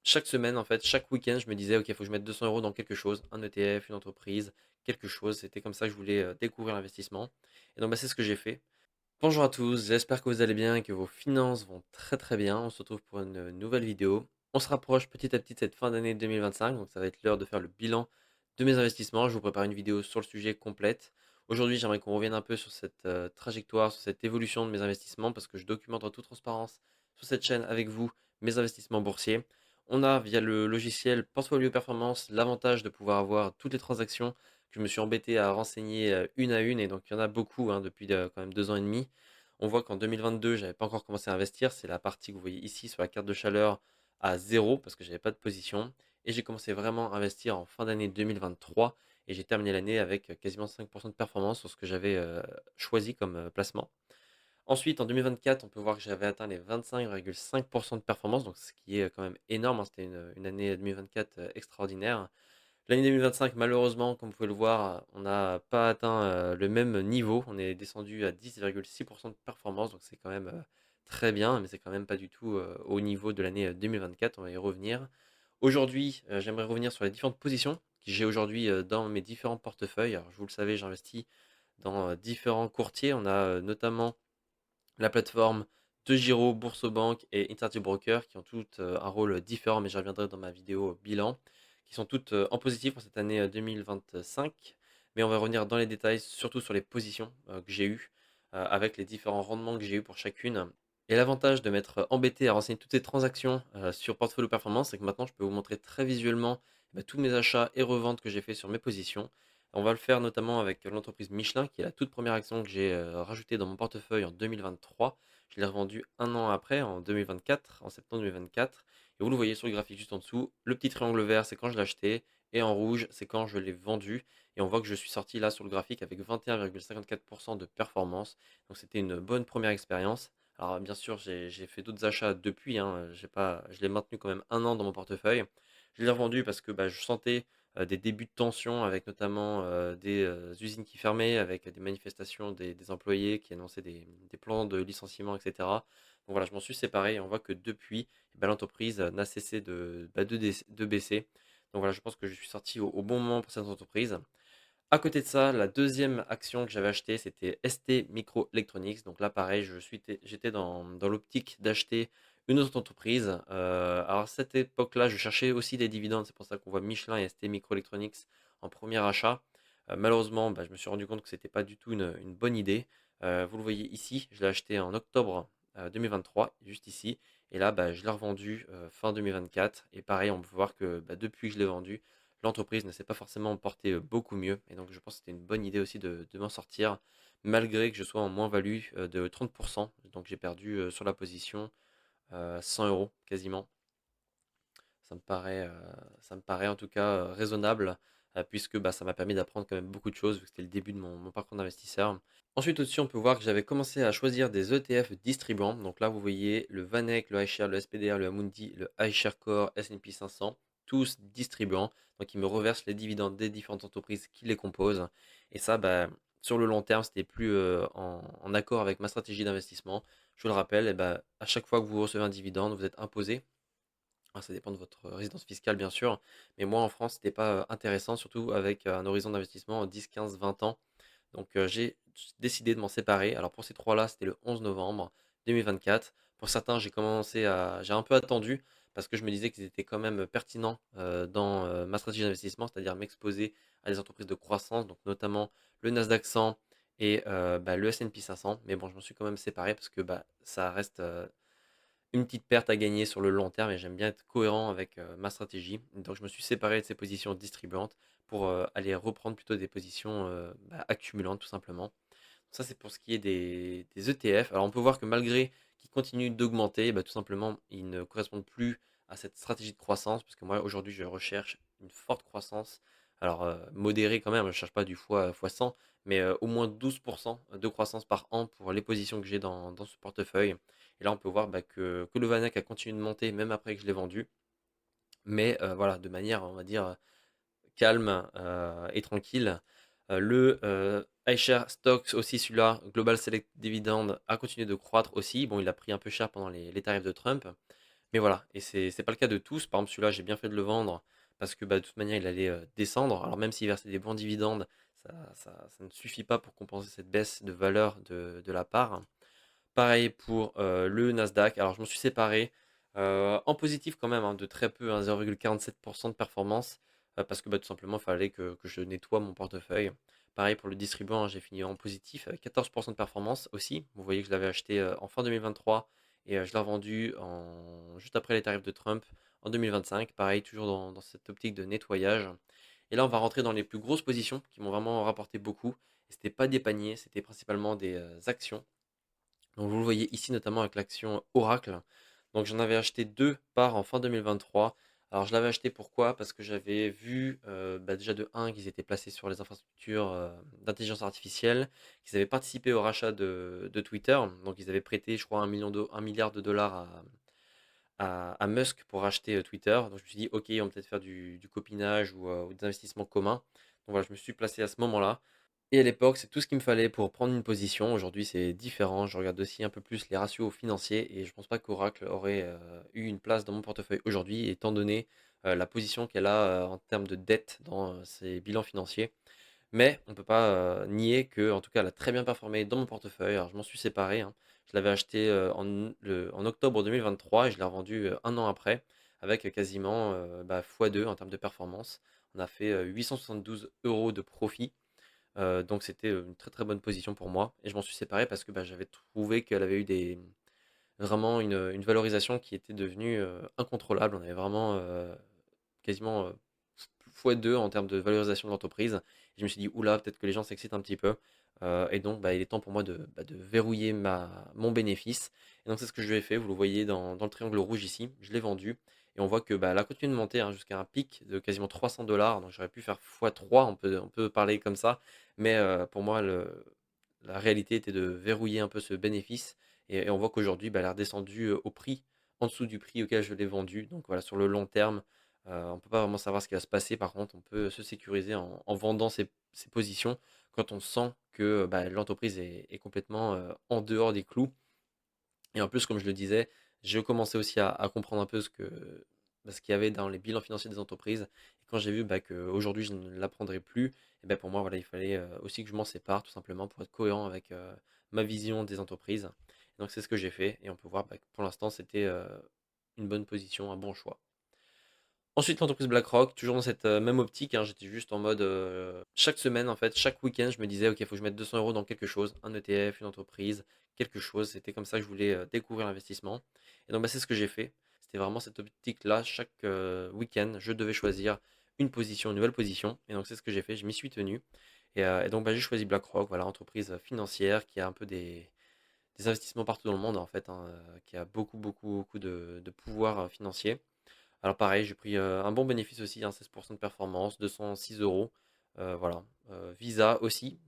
chaque semaine, en fait, chaque week-end, je me disais: «OK, il faut que je mette 200 € dans quelque chose, un ETF, une entreprise, quelque chose». C'était comme ça que je voulais, découvrir l'investissement et donc bah, c'est ce que j'ai fait. Bonjour à tous, j'espère que vous allez bien et que vos finances vont très, très bien. On se retrouve pour une nouvelle vidéo. On se rapproche petit à petit de cette fin d'année 2025, donc ça va être l'heure de faire le bilan de mes investissements. Je vous prépare une vidéo sur le sujet complète. Aujourd'hui, j'aimerais qu'on revienne un peu sur cette trajectoire, sur cette évolution de mes investissements, parce que je documente en toute transparence sur cette chaîne avec vous mes investissements boursiers. On a, via le logiciel Portfolio Performance, l'avantage de pouvoir avoir toutes les transactions que je me suis embêté à renseigner une à une, et donc il y en a beaucoup hein, depuis quand même 2 ans et demi. On voit qu'en 2022, j'avais pas encore commencé à investir. C'est la partie que vous voyez ici sur la carte de chaleur à zéro parce que j'avais pas de position. Et j'ai commencé vraiment à investir en fin d'année 2023 et j'ai terminé l'année avec quasiment 5% de performance sur ce que j'avais choisi comme placement. Ensuite, en 2024, on peut voir que j'avais atteint les 25,5% de performance, donc ce qui est quand même énorme, hein. C'était une année 2024 extraordinaire. L'année 2025, malheureusement, comme vous pouvez le voir, on n'a pas atteint le même niveau. On est descendu à 10,6% de performance, donc c'est quand même très bien, mais c'est quand même pas du tout au niveau de l'année 2024. On va y revenir. Aujourd'hui, j'aimerais revenir sur les différentes positions que j'ai aujourd'hui dans mes différents portefeuilles. Alors, je vous le savez, j'investis dans différents courtiers. On a notamment la plateforme DeGiro, Boursobank et Interactive Broker qui ont toutes un rôle différent, mais j'y reviendrai dans ma vidéo bilan, qui sont toutes en positif pour cette année 2025. Mais on va revenir dans les détails, surtout sur les positions que j'ai eues, avec les différents rendements que j'ai eu pour chacune. Et l'avantage de m'être embêté à renseigner toutes ces transactions sur Portfolio Performance, c'est que maintenant je peux vous montrer très visuellement tous mes achats et reventes que j'ai fait sur mes positions. On va le faire notamment avec l'entreprise Michelin, qui est la toute première action que j'ai rajoutée dans mon portefeuille en 2023. Je l'ai revendue un an après, en 2024, en septembre 2024. Et vous le voyez sur le graphique juste en dessous. Le petit triangle vert, c'est quand je l'ai acheté. Et en rouge, c'est quand je l'ai vendu. Et on voit que je suis sorti là sur le graphique avec 21,54% de performance. Donc c'était une bonne première expérience. Alors bien sûr, j'ai fait d'autres achats depuis, hein. J'ai pas, je l'ai maintenu quand même un an dans mon portefeuille. Je l'ai revendu parce que je sentais des débuts de tension avec notamment des usines qui fermaient, avec des manifestations des employés qui annonçaient des plans de licenciement, etc. Donc voilà, je m'en suis séparé et on voit que depuis, l'entreprise n'a cessé de baisser. Donc voilà, je pense que je suis sorti au bon moment pour cette entreprise. À côté de ça, la deuxième action que j'avais achetée, c'était ST Microelectronics. Donc là, pareil, j'étais dans l'optique d'acheter une autre entreprise. Alors à cette époque-là, je cherchais aussi des dividendes. C'est pour ça qu'on voit Michelin et ST Microelectronics en premier achat. Malheureusement, je me suis rendu compte que c'était pas du tout une bonne idée. Vous le voyez ici, je l'ai acheté en octobre 2023, juste ici. Et là, je l'ai revendu fin 2024. Et pareil, on peut voir que depuis que je l'ai vendu, l'entreprise ne s'est pas forcément portée beaucoup mieux. Et donc, je pense que c'était une bonne idée aussi de m'en sortir, malgré que je sois en moins-value de 30%. Donc, j'ai perdu sur la position 100 euros quasiment. Ça me paraît en tout cas raisonnable, puisque ça m'a permis d'apprendre quand même beaucoup de choses, vu que c'était le début de mon parcours d'investisseur. Ensuite, au-dessus, on peut voir que j'avais commencé à choisir des ETF distribuants. Donc là, vous voyez le VanEck, le iShares, le SPDR, le Amundi, le iShare Core, S&P 500, tous distribuants. Donc ils me reversent les dividendes des différentes entreprises qui les composent. Et ça, sur le long terme, c'était plus en accord avec ma stratégie d'investissement. Je vous le rappelle, à chaque fois que vous recevez un dividende, vous êtes imposé. Alors, ça dépend de votre résidence fiscale, bien sûr. Mais moi, en France, c'était pas intéressant, surtout avec un horizon d'investissement en 10, 15, 20 ans. Donc, j'ai décidé de m'en séparer. Alors, pour ces trois-là, c'était le 11 novembre 2024. Pour certains, j'ai un peu attendu parce que je me disais qu'ils étaient quand même pertinents dans ma stratégie d'investissement, c'est-à-dire m'exposer à des entreprises de croissance, donc notamment le Nasdaq 100 et le S&P 500. Mais bon, je m'en suis quand même séparé parce que ça reste une petite perte à gagner sur le long terme et j'aime bien être cohérent avec ma stratégie. Donc je me suis séparé de ces positions distribuantes pour aller reprendre plutôt des positions accumulantes tout simplement. Ça c'est pour ce qui est des ETF. Alors on peut voir que malgré qu'ils continuent d'augmenter, tout simplement ils ne correspondent plus à cette stratégie de croissance parce que moi aujourd'hui je recherche une forte croissance. Alors modérée quand même, je ne cherche pas du fois 100, mais au moins 12% de croissance par an pour les positions que j'ai dans ce portefeuille. Et là, on peut voir que le Vanak a continué de monter même après que je l'ai vendu. Mais voilà, de manière, on va dire, calme et tranquille. Le iShare Stocks aussi, celui-là, Global Select Dividend, a continué de croître aussi. Bon, il a pris un peu cher pendant les tarifs de Trump. Mais voilà, et c'est pas le cas de tous. Par exemple, celui-là, j'ai bien fait de le vendre parce que, bah, de toute manière, il allait, descendre. Alors même s'il versait des bons dividendes, ça ne suffit pas pour compenser cette baisse de valeur de la part. Pareil pour, le Nasdaq. Alors je m'en suis séparé, en positif quand même, hein, de très peu, hein, 0,47 de performance, parce que, bah, tout simplement, il fallait que je nettoie mon portefeuille. Pareil pour le distribuant, hein, j'ai fini en positif avec 14 de performance aussi. Vous voyez que je l'avais acheté, en fin 2023 et je l'ai revendu juste après les tarifs de Trump en 2025. Pareil, toujours dans cette optique de nettoyage. Et là, on va rentrer dans les plus grosses positions qui m'ont vraiment rapporté beaucoup. Et c'était pas des paniers, c'était principalement des, actions. Donc vous le voyez ici notamment avec l'action Oracle. Donc j'en avais acheté 2 parts en fin 2023. Alors je l'avais acheté pourquoi? Parce que j'avais vu, bah, déjà de un qu'ils étaient placés sur les infrastructures, d'intelligence artificielle, qu'ils avaient participé au rachat de Twitter. Donc ils avaient prêté je crois 1 milliard de dollars à Musk pour racheter, Twitter. Donc je me suis dit: «OK, ils vont peut-être faire du copinage ou des investissements communs». Donc voilà, je me suis placé à ce moment-là. Et à l'époque, c'est tout ce qu'il me fallait pour prendre une position. Aujourd'hui, c'est différent. Je regarde aussi un peu plus les ratios financiers et je pense pas qu'Oracle aurait eu une place dans mon portefeuille aujourd'hui, étant donné la position qu'elle a en termes de dette dans ses bilans financiers. Mais on ne peut pas nier que, en tout cas, elle a très bien performé dans mon portefeuille. Alors, je m'en suis séparé, hein. Je l'avais acheté en octobre 2023 et je l'ai revendu un an après, avec quasiment bah, x2 en termes de performance. On a fait 872 euros de profit. Donc c'était, une très, très bonne position pour moi et je m'en suis séparé parce que, bah, j'avais trouvé qu'elle avait eu vraiment une valorisation qui était devenue, incontrôlable. On avait vraiment, quasiment, x2 en termes de valorisation de l'entreprise. Et je me suis dit: «Ouh là, peut-être que les gens s'excitent un petit peu», et donc bah, il est temps pour moi de verrouiller mon bénéfice et donc c'est ce que je lui ai fait. Vous le voyez dans le triangle rouge ici, je l'ai vendu et on voit que, bah, elle a continué de monter, hein, jusqu'à un pic de quasiment 300 donc j'aurais pu faire x3, on peut parler comme ça, mais pour moi la réalité était de verrouiller un peu ce bénéfice et on voit qu'aujourd'hui, bah, elle est redescendue, au prix en dessous du prix auquel je l'ai vendu. Donc voilà, sur le long terme, on ne peut pas vraiment savoir ce qui va se passer. Par contre, on peut se sécuriser en vendant ses positions quand on sent que, bah, l'entreprise est complètement, en dehors des clous. Et en plus, comme je le disais, j'ai commencé aussi à comprendre un peu ce qu'il y avait dans les bilans financiers des entreprises. Et quand j'ai vu, bah, qu'aujourd'hui je ne l'apprendrai plus, et bah, pour moi, voilà, il fallait aussi que je m'en sépare, tout simplement, pour être cohérent avec ma vision des entreprises. Donc c'est ce que j'ai fait. Et on peut voir, bah, que pour l'instant, c'était une bonne position, un bon choix. Ensuite, l'entreprise BlackRock, toujours dans cette même optique, hein, j'étais juste en mode, chaque semaine, en fait, chaque week-end, je me disais: «OK, il faut que je mette 200 euros dans quelque chose, un ETF, une entreprise, quelque chose». C'était comme ça que je voulais découvrir l'investissement. Et donc, bah, c'est ce que j'ai fait. C'était vraiment cette optique-là. Chaque week-end, je devais choisir une position, une nouvelle position. Et donc, c'est ce que j'ai fait. Je m'y suis tenu. Et donc, bah, j'ai choisi BlackRock, voilà, entreprise financière qui a un peu des investissements partout dans le monde, en fait, hein, qui a beaucoup, beaucoup, beaucoup de pouvoir financier. Alors pareil, j'ai pris, un bon bénéfice aussi, hein, 16 de performance, 206 €, voilà. Visa aussi,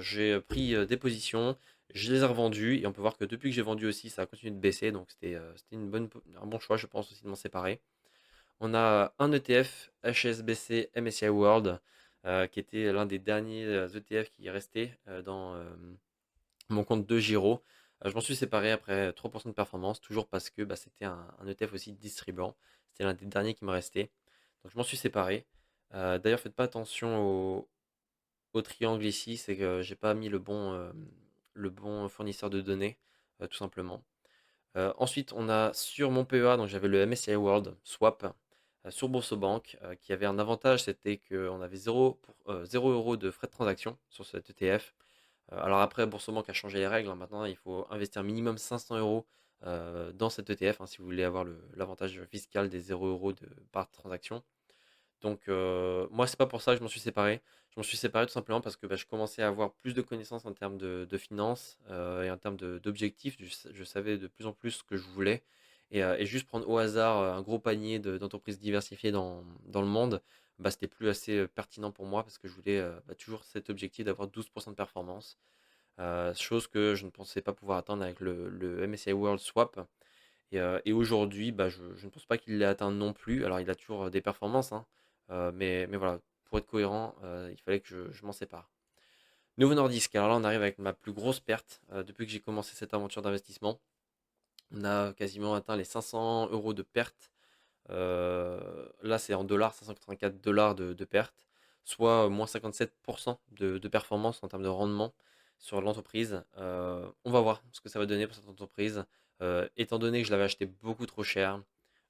j'ai pris, des positions, je les ai revendues et on peut voir que depuis que j'ai vendu aussi, ça a continué de baisser donc c'était un bon choix, je pense aussi de m'en séparer. On a un ETF HSBC MSCI World, qui était l'un des derniers, ETF qui restait, dans, mon compte de Giro. Je m'en suis séparé après 3 de performance, toujours parce que, bah, c'était un ETF aussi distribuant. C'était l'un des derniers qui me restait. Donc je m'en suis séparé. D'ailleurs, faites pas attention au triangle ici, c'est que j'ai pas mis le bon fournisseur de données, tout simplement. Ensuite, on a sur mon PEA, donc j'avais le MSCI World Swap, sur Boursorama, qui avait un avantage, c'était qu'on avait 0 € de frais de transaction sur cet ETF. Alors après, Boursorama a changé les règles, hein. Maintenant, il faut investir minimum 500 euros dans cet ETF, hein, si vous voulez avoir l'avantage fiscal des 0 € par transaction. Donc, moi, c'est pas pour ça que je m'en suis séparé. Je m'en suis séparé tout simplement parce que bah, je commençais à avoir plus de connaissances en termes de finances et en termes d'objectifs. Je savais de plus en plus ce que je voulais. Et juste prendre au hasard un gros panier d'entreprises diversifiées dans le monde, bah, c'était plus assez pertinent pour moi parce que je voulais bah, toujours cet objectif d'avoir 12 de performance. Chose que je ne pensais pas pouvoir atteindre avec le MSCI World Swap. Et aujourd'hui, bah, je ne pense pas qu'il l'ait atteint non plus. Alors il a toujours, des performances, hein, mais voilà, pour être cohérent, il fallait que je m'en sépare. Novo Nordisk, alors là, on arrive avec ma plus grosse perte, depuis que j'ai commencé cette aventure d'investissement. On a quasiment atteint les 500 euros de perte. Là, c'est en dollars, 584 dollars de perte, soit moins 57% de performance en termes de rendement sur l'entreprise. On va voir ce que ça va donner pour cette entreprise. Étant donné que je l'avais acheté beaucoup trop cher,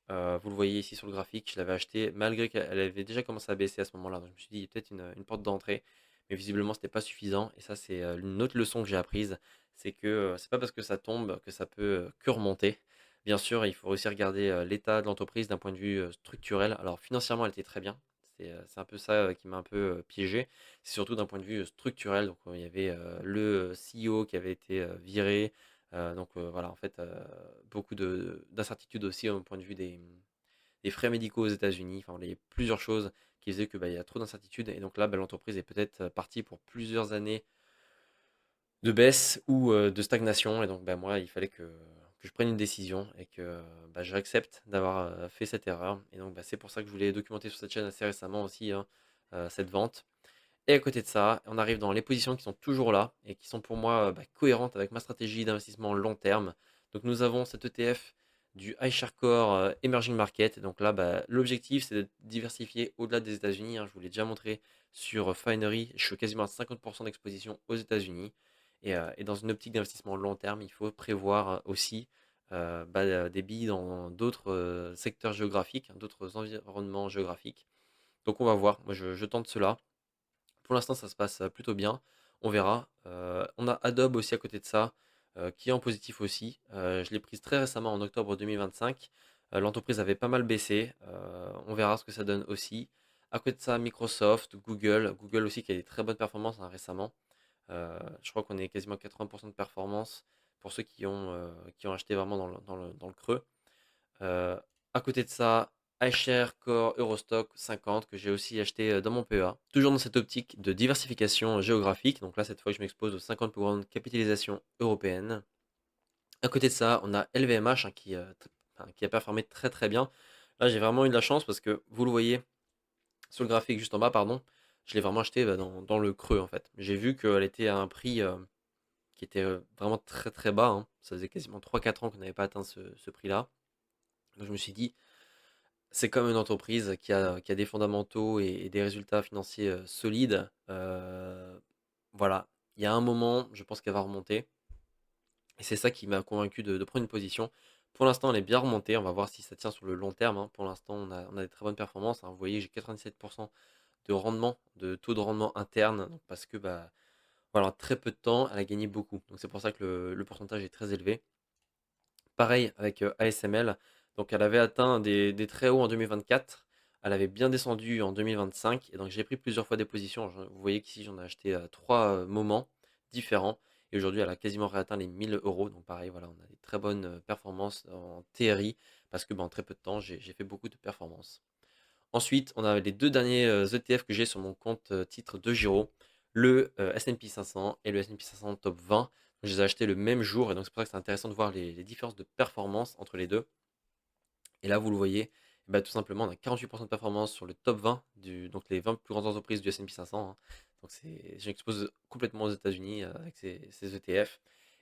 vous le voyez ici sur le graphique, je l'avais acheté malgré qu'elle avait déjà commencé à baisser à ce moment-là. Donc je me suis dit, il y a peut-être une porte d'entrée, mais visiblement, c'était pas suffisant. Et ça, c'est une autre leçon que j'ai apprise, c'est que c'est pas parce que ça tombe que ça peut que remonter. Bien sûr, il faut aussi regarder l'état de l'entreprise d'un point de vue structurel. Alors financièrement, elle était très bien. C'est un peu ça qui m'a un peu piégé. C'est surtout d'un point de vue structurel. Donc il y avait le CEO qui avait été viré. Voilà, en fait, beaucoup d'incertitudes aussi au point de vue des frais médicaux aux États-Unis. Enfin, il y a plusieurs choses qui faisaient que, bah, il y a trop d'incertitudes. Et donc là, bah, l'entreprise est peut-être partie pour plusieurs années de baisse ou de stagnation. Et donc, bah, moi, il fallait que je prenne une décision et que bah, j'accepte d'avoir fait cette erreur. Et donc, bah, c'est pour ça que je voulais documenter sur cette chaîne assez récemment aussi, hein, cette vente. Et à côté de ça, on arrive dans les positions qui sont toujours là et qui sont pour moi bah, cohérentes avec ma stratégie d'investissement long terme. Donc nous avons cet ETF du iShares Core Emerging Market. Et donc là, bah, l'objectif, c'est de diversifier au-delà des États-Unis, hein. Je vous l'ai déjà montré sur Finery. Je suis quasiment à 50% d'exposition aux États-Unis. Et dans une optique d'investissement long terme, il faut prévoir aussi des billes dans d'autres secteurs géographiques, hein, d'autres environnements géographiques. Donc on va voir. Moi, je tente cela. Pour l'instant, ça se passe plutôt bien. On verra. On a Adobe aussi à côté de ça, qui est en positif aussi. Je l'ai prise très récemment en octobre 2025. L'entreprise avait pas mal baissé. On verra ce que ça donne aussi. À côté de ça, Microsoft, Google. Google aussi qui a des très bonnes performances hein, récemment. Je crois qu'on est quasiment à 80% de performance pour ceux qui ont acheté vraiment dans le creux. Euh, à côté de ça, iShare Core Eurostock 50 que j'ai aussi acheté dans mon PEA. Toujours dans cette optique de diversification géographique. Donc là, cette fois, je m'expose aux 50 plus grandes capitalisations européennes. À côté de ça, on a LVMH hein, qui a performé très très bien. Là, j'ai vraiment eu de la chance parce que vous le voyez sur le graphique juste en bas, pardon. Je l'ai vraiment acheté dans le creux en fait. J'ai vu qu'elle était à un prix qui était vraiment très très bas, hein. Ça faisait quasiment 3-4 ans qu'on n'avait pas atteint ce prix-là. Donc je me suis dit, c'est comme une entreprise qui a des fondamentaux et des résultats financiers solides. Voilà, il y a un moment, je pense qu'elle va remonter. Et c'est ça qui m'a convaincu de prendre une position. Pour l'instant, elle est bien remontée. On va voir si ça tient sur le long terme, hein. Pour l'instant, on a des très bonnes performances, hein. Vous voyez, j'ai 97% de rendement, de taux de rendement interne. Donc parce que bah, voilà, en très peu de temps, elle a gagné beaucoup. Donc c'est pour ça que le pourcentage est très élevé. Pareil avec ASML. Donc elle avait atteint des très hauts en 2024. Elle avait bien descendu en 2025. Et donc j'ai pris plusieurs fois des positions. Vous voyez qu'ici j'en ai acheté à trois moments différents. Et aujourd'hui elle a quasiment réatteint les 1000 euros. Donc pareil, voilà, on a des très bonnes performances en TRI. Parce que en très peu de temps, j'ai fait beaucoup de performances. Ensuite, on a les deux derniers ETF que j'ai sur mon compte titre de Giro, le S&P 500 et le S&P 500 Top 20. Je les ai achetés le même jour et donc c'est pour ça que c'est intéressant de voir les différences de performance entre les deux. Et là, vous le voyez, bah, tout simplement, on a 48% de performance sur le top 20, donc les 20 plus grandes entreprises du S&P 500, hein. Donc j'expose complètement aux États-Unis avec ces ETF.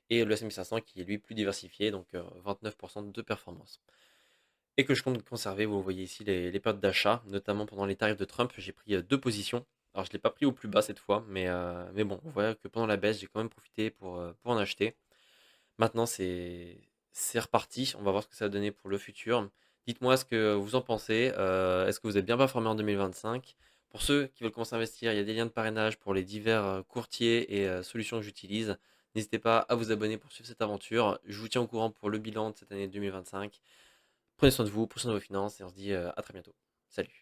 Et le S&P 500 qui est lui plus diversifié, donc 29% de performance et que je compte conserver. Vous voyez ici les périodes d'achat, notamment pendant les tarifs de Trump. J'ai pris deux positions. Alors, je ne l'ai pas pris au plus bas cette fois, mais bon, on voit que pendant la baisse, j'ai quand même profité pour en acheter. Maintenant, c'est reparti. On va voir ce que ça va donner pour le futur. Dites-moi ce que vous en pensez. Est-ce que vous êtes bien performé en 2025? Pour ceux qui veulent commencer à investir, il y a des liens de parrainage pour les divers courtiers et solutions que j'utilise. N'hésitez pas à vous abonner pour suivre cette aventure. Je vous tiens au courant pour le bilan de cette année 2025. Prenez soin de vous, prenez soin de vos finances et on se dit à très bientôt. Salut.